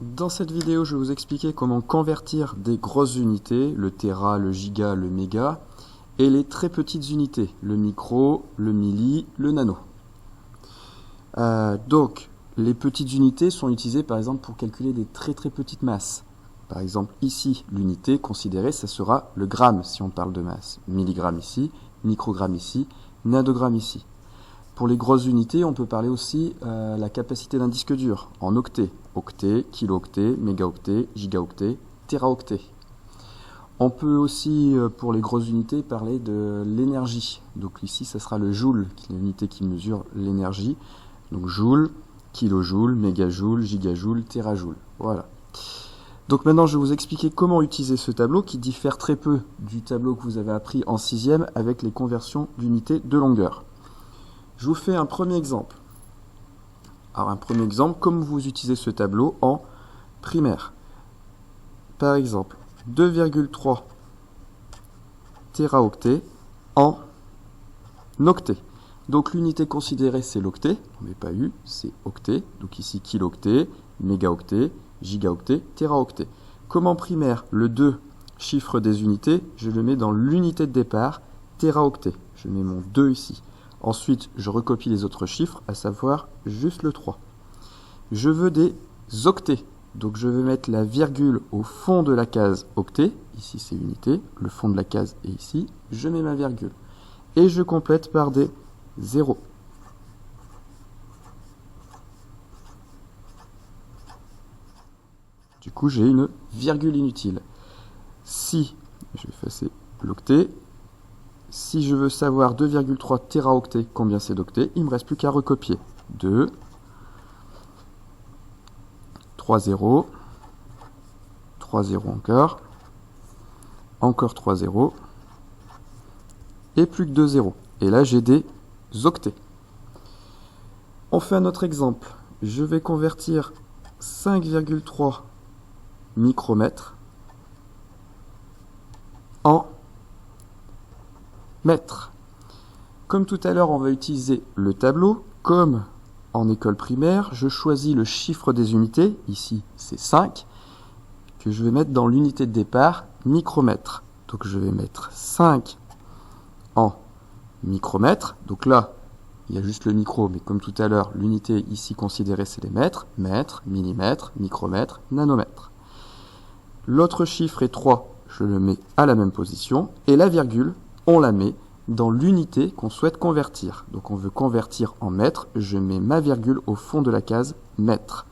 Dans cette vidéo, je vais vous expliquer comment convertir des grosses unités, le téra, le giga, le méga, et les très petites unités, le micro, le milli, le nano. Donc, les petites unités sont utilisées par exemple pour calculer des très petites masses. Par exemple, ici, l'unité considérée, ça sera le gramme si on parle de masse. Milligramme ici, microgramme ici, nanogramme ici. Pour les grosses unités, on peut parler aussi la capacité d'un disque dur en octets. Octets, kilooctets, mégaoctets, gigaoctets, téraoctets. On peut aussi, pour les grosses unités, parler de l'énergie. Donc ici, ça sera le joule, qui est l'unité qui mesure l'énergie. Donc joule, kilojoule, mégajoule, gigajoule, térajoule. Voilà. Donc maintenant, je vais vous expliquer comment utiliser ce tableau qui diffère très peu du tableau que vous avez appris en 6e avec les conversions d'unités de longueur. Je vous fais un premier exemple. Alors un premier exemple, comme vous utilisez ce tableau en primaire. Par exemple, 2,3 téraoctets en octets. Donc l'unité considérée c'est l'octet, on n'est pas eu, c'est octet. Donc ici kilooctet, mégaoctet, gigaoctet, téraoctet. Comme en primaire, le 2 chiffre des unités, je le mets dans l'unité de départ, téraoctet. Je mets mon 2 ici. Ensuite, je recopie les autres chiffres, à savoir juste le 3. Je veux des octets. Donc je vais mettre la virgule au fond de la case octet. Ici c'est unité. Le fond de la case est ici. Je mets ma virgule. Et je complète par des zéros. Du coup, j'ai une virgule inutile. Si, je vais effacer l'octet. Si je veux savoir 2,3 téraoctets, combien c'est d'octets, il ne me reste plus qu'à recopier. 2, 3 zéros, 3 zéros encore 3 zéros, et plus que 2 zéros. Et là, j'ai des octets. On fait un autre exemple. Je vais convertir 5,3 micromètres en mètres. Comme tout à l'heure, on va utiliser le tableau. Comme en école primaire, je choisis le chiffre des unités. Ici, c'est 5, que je vais mettre dans l'unité de départ, micromètre. Donc, je vais mettre 5 en micromètres. Donc là, il y a juste le micro, mais comme tout à l'heure, l'unité ici considérée, c'est les mètres. Mètres, millimètres, micromètres, nanomètres. L'autre chiffre est 3. Je le mets à la même position. Et la virgule, on la met dans l'unité qu'on souhaite convertir. Donc on veut convertir en mètres, je mets ma virgule au fond de la case mètres.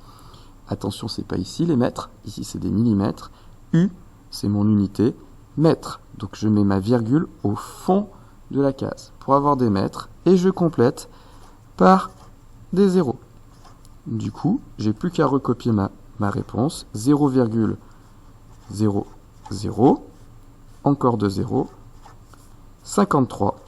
Attention, c'est pas ici les mètres, ici c'est des millimètres. U, c'est mon unité, mètres. Donc je mets ma virgule au fond de la case pour avoir des mètres et je complète par des zéros. Du coup, j'ai plus qu'à recopier ma réponse, 0,00, encore 2 zéros, 53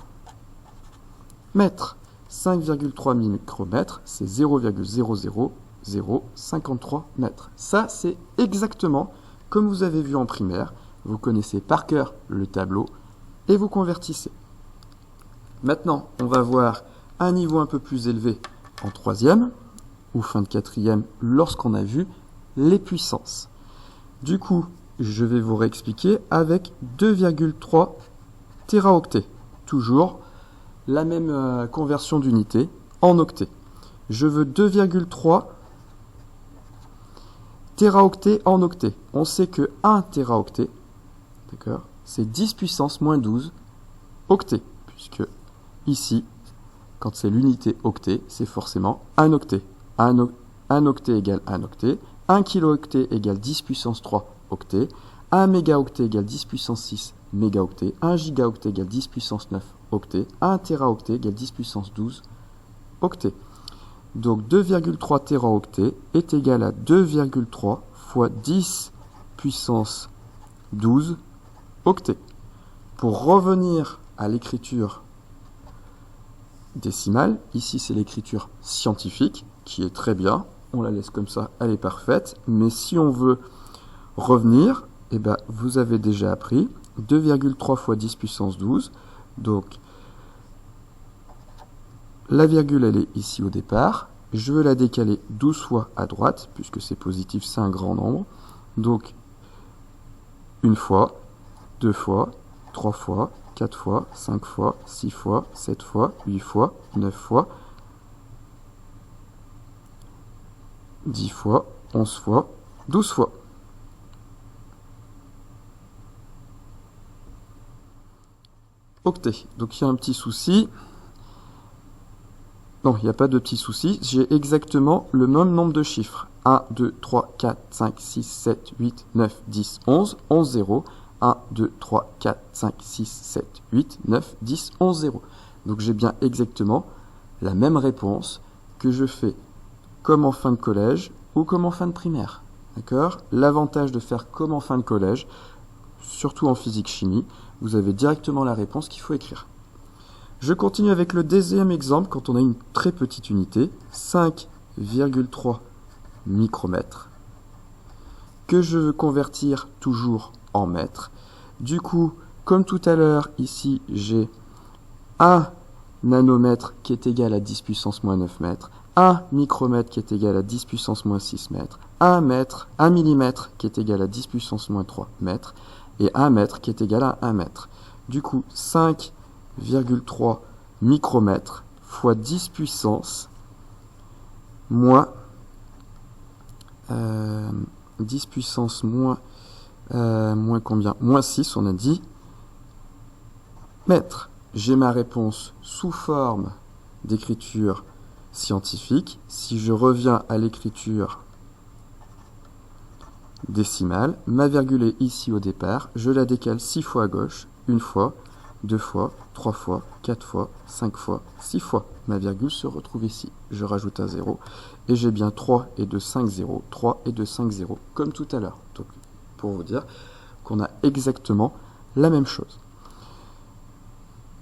mètres. 5,3 micromètres, c'est 0,00053 mètres. Ça, c'est exactement comme vous avez vu en primaire. Vous connaissez par cœur le tableau et vous convertissez. Maintenant, on va voir un niveau un peu plus élevé en 3e ou fin de 4e lorsqu'on a vu les puissances. Du coup, je vais vous réexpliquer avec 2,3 téraoctets. Toujours la même conversion d'unité en octets. Je veux 2,3 téraoctets en octets. On sait que 1 téraoctet, d'accord, c'est 10 puissance moins 12 octets. Puisque ici, quand c'est l'unité octet, c'est forcément 1 octet. 1 octet égale 1 octet. 1 kilooctet égale 10 puissance 3 octets. 1 mégaoctet égale 10 puissance 6 mégaoctets. 1 gigaoctet égale 10 puissance 9 octets. 1 téraoctet égale 10 puissance 12 octets. Donc 2,3 téraoctets est égal à 2,3 fois 10 puissance 12 octets. Pour revenir à l'écriture décimale, ici c'est l'écriture scientifique, qui est très bien. On la laisse comme ça, elle est parfaite. Mais si on veut revenir, eh ben, vous avez déjà appris 2,3 fois 10 puissance 12. Donc, la virgule, elle est ici au départ. je veux la décaler 12 fois à droite, puisque c'est positif, c'est un grand nombre. Donc, une fois, 2 fois, 3 fois, 4 fois, 5 fois, 6 fois, 7 fois, 8 fois, 9 fois, 10 fois, 11 fois, 12 fois. Octet. Donc il y a un petit souci. Non, il n'y a pas de petit souci. J'ai exactement le même nombre de chiffres. 1, 2, 3, 4, 5, 6, 7, 8, 9, 10, 11. 11 0. 1, 2, 3, 4, 5, 6, 7, 8, 9, 10, 11 0. Donc j'ai bien exactement la même réponse que je fais comme en fin de collège ou comme en fin de primaire. D'accord ? L'avantage de faire comme en fin de collège, surtout en physique-chimie, vous avez directement la réponse qu'il faut écrire. Je continue avec le deuxième exemple quand on a une très petite unité, 5,3 micromètres, que je veux convertir toujours en mètres. Du coup, comme tout à l'heure, ici, j'ai 1 nanomètre qui est égal à 10 puissance moins 9 mètres, 1 micromètre qui est égal à 10 puissance moins 6 mètres, 1 millimètre qui est égal à 10 puissance moins 3 mètres, et 1 mètre qui est égal à 1 mètre. Du coup, 5,3 micromètres fois 10 puissance moins 10 puissance moins combien? Moins 6, on a dit, mètres. J'ai ma réponse sous forme d'écriture scientifique. Si je reviens à l'écriture décimale, ma virgule est ici au départ, je la décale 6 fois à gauche, 1 fois, 2 fois, 3 fois, 4 fois, 5 fois, 6 fois. Ma virgule se retrouve ici. Je rajoute un 0 et j'ai bien 3 et 2, 5, 0, 3 et 2, 5, 0, comme tout à l'heure. Donc, pour vous dire qu'on a exactement la même chose.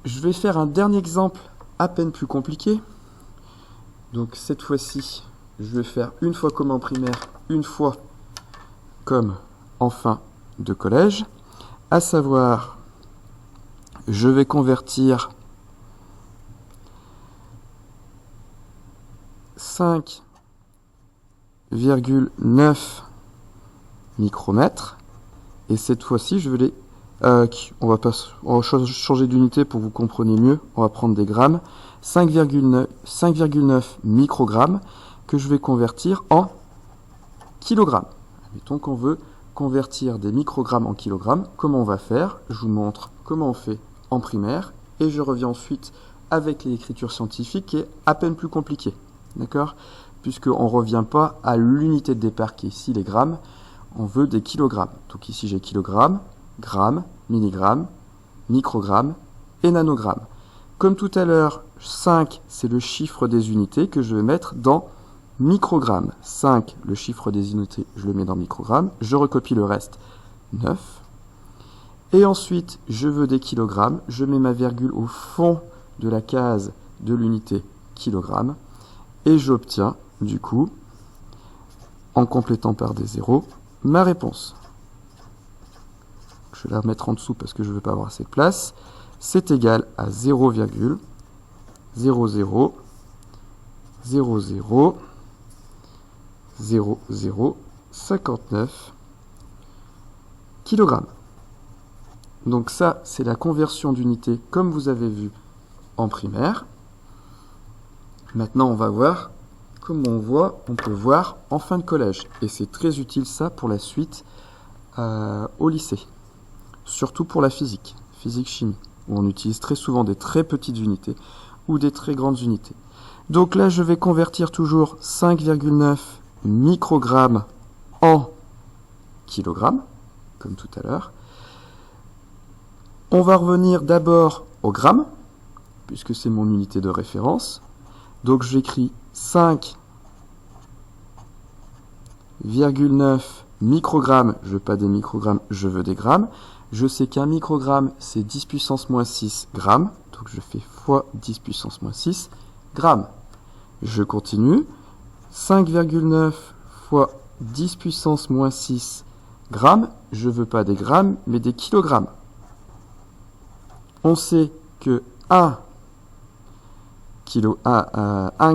Je vais faire un dernier exemple à peine plus compliqué. Donc cette fois-ci, je vais faire une fois comme en primaire, une fois comme en fin de collège. À savoir, je vais convertir 5,9 micromètres. Et cette fois-ci, je vais les... on va changer d'unité pour que vous compreniez mieux. On va prendre des grammes. 5,9 microgrammes que je vais convertir en kilogrammes. Mettons qu'on veut convertir des microgrammes en kilogrammes. Comment on va faire? Je vous montre comment on fait en primaire. Et je reviens ensuite avec l'écriture scientifique qui est à peine plus compliquée. D'accord? Puisqu'on ne revient pas à l'unité de départ qui est ici, les grammes. On veut des kilogrammes. Donc ici j'ai kilogrammes, grammes, milligrammes, microgrammes et nanogrammes. Comme tout à l'heure, 5 c'est le chiffre des unités que je vais mettre dans microgrammes. 5, le chiffre des unités, je le mets dans microgrammes. Je recopie le reste, 9. Et ensuite, je veux des kilogrammes. Je mets ma virgule au fond de la case de l'unité kilogramme. Et j'obtiens, du coup, en complétant par des zéros, ma réponse. Je vais la remettre en dessous parce que je ne veux pas avoir assez de place. C'est égal à 0,00000059 kg. Donc ça, c'est la conversion d'unité comme vous avez vu en primaire. Maintenant, on va voir comme on peut voir en fin de collège. Et c'est très utile ça pour la suite au lycée. Surtout pour la physique, physique-chimie, où on utilise très souvent des très petites unités ou des très grandes unités. Donc là, je vais convertir toujours 5,9 microgrammes en kilogrammes, comme tout à l'heure. On va revenir d'abord au gramme, puisque c'est mon unité de référence. Donc j'écris 5,9 microgrammes, je veux pas des microgrammes, je veux des grammes. Je sais qu'un microgramme, c'est 10 puissance moins 6 grammes. Donc je fais fois 10 puissance moins 6 grammes. Je continue. 5,9 fois 10 puissance moins 6 grammes. Je veux pas des grammes, mais des kilogrammes. On sait que 1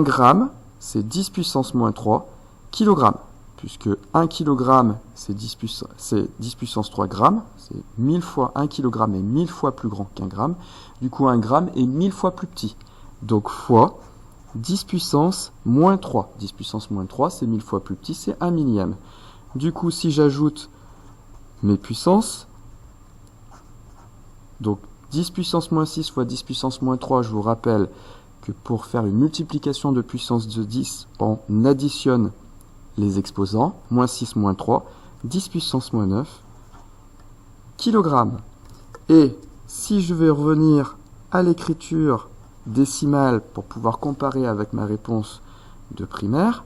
gramme, c'est 10 puissance moins 3 kg, puisque 1 kg, c'est 10 puissance 3 grammes, c'est 1000 fois 1 kg est 1000 fois plus grand qu'un gramme, du coup 1 gramme est 1000 fois plus petit. Donc fois 10 puissance moins 3. 10 puissance moins 3, c'est 1000 fois plus petit, c'est 1 millième. Du coup, si j'ajoute mes puissances, donc 10 puissance moins 6 fois 10 puissance moins 3, je vous rappelle que pour faire une multiplication de puissance de 10, on additionne les exposants, moins 6, moins 3, 10 puissance moins 9, kilogrammes. Et si je vais revenir à l'écriture décimale pour pouvoir comparer avec ma réponse de primaire,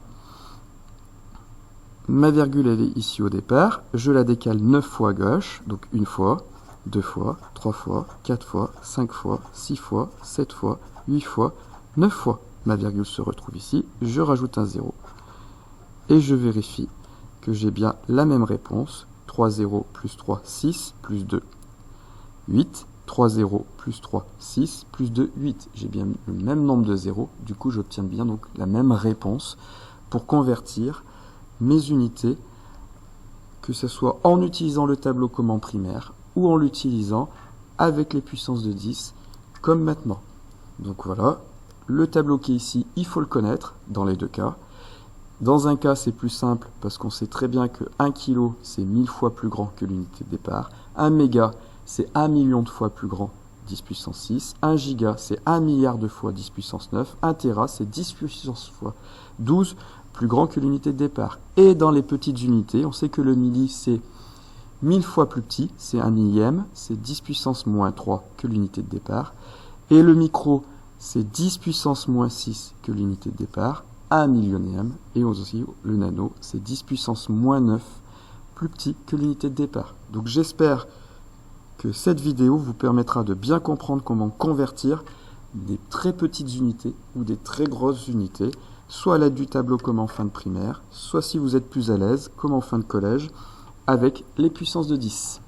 ma virgule elle est ici au départ, je la décale 9 fois à gauche, donc une fois, 2 fois, 3 fois, 4 fois, 5 fois, 6 fois, 7 fois, 8 fois, 9 fois. Ma virgule se retrouve ici, je rajoute un 0 et je vérifie que j'ai bien la même réponse. 3 0 plus 3, 6, plus 2, 8. 3 0 plus 3, 6, plus 2, 8. J'ai bien le même nombre de zéros, du coup j'obtiens bien donc la même réponse pour convertir mes unités, que ce soit en utilisant le tableau comme en primaire ou en l'utilisant avec les puissances de 10 comme maintenant. Donc voilà, le tableau qui est ici, il faut le connaître dans les deux cas. Dans un cas, c'est plus simple parce qu'on sait très bien que 1 kg, c'est 1000 fois plus grand que l'unité de départ. 1 méga, c'est 1 million de fois plus grand, 10 puissance 6. 1 giga, c'est 1 milliard de fois 10 puissance 9. 1 téra, c'est 10 puissance fois 12, plus grand que l'unité de départ. Et dans les petites unités, on sait que le milli, c'est 1000 fois plus petit, c'est 1 millième, c'est 10 puissance moins 3 que l'unité de départ. Et le micro, c'est 10 puissance moins 6 que l'unité de départ, 1 millionième. Et aussi, le nano, c'est 10 puissance moins 9, plus petit que l'unité de départ. Donc j'espère que cette vidéo vous permettra de bien comprendre comment convertir des très petites unités ou des très grosses unités, soit à l'aide du tableau comme en fin de primaire, soit si vous êtes plus à l'aise, comme en fin de collège, avec les puissances de 10.